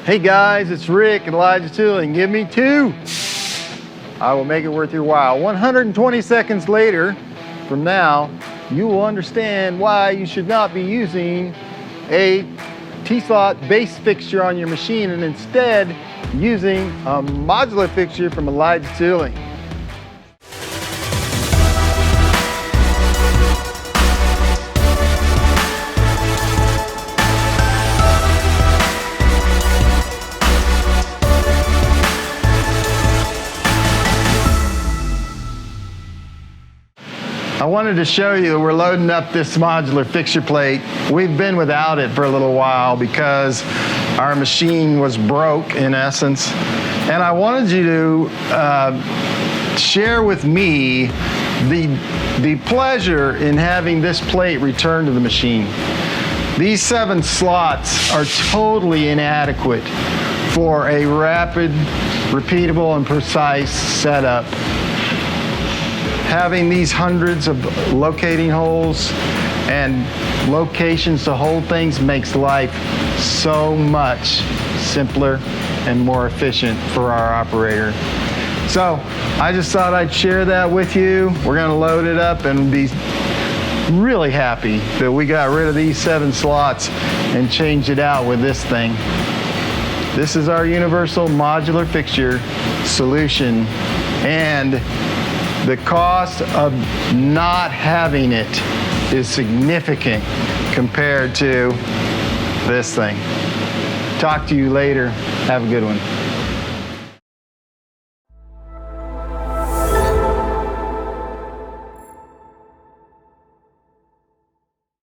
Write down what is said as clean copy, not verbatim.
Hey guys, it's Rick at Elijah Tooling. Give me 2. I will make it worth your while. 120 seconds later from now, you will understand why you should not be using a T-slot base fixture on your machine and instead using a modular fixture from Elijah Tooling. I wanted to show you that we're loading up this modular fixture plate. We've been without it for a little while because our machine was broke in essence. And I wanted you to share with me the pleasure in having this plate returned to the machine. These 7 slots are totally inadequate for a rapid, repeatable, and precise setup. Having these hundreds of locating holes and locations to hold things makes life so much simpler and more efficient for our operator. So I just thought I'd share that with you. We're going to load it up and be really happy that we got rid of these 7 slots and changed it out with this thing. This is our universal modular fixture solution, and the cost of not having it is significant compared to this thing. Talk to you later. Have a good one.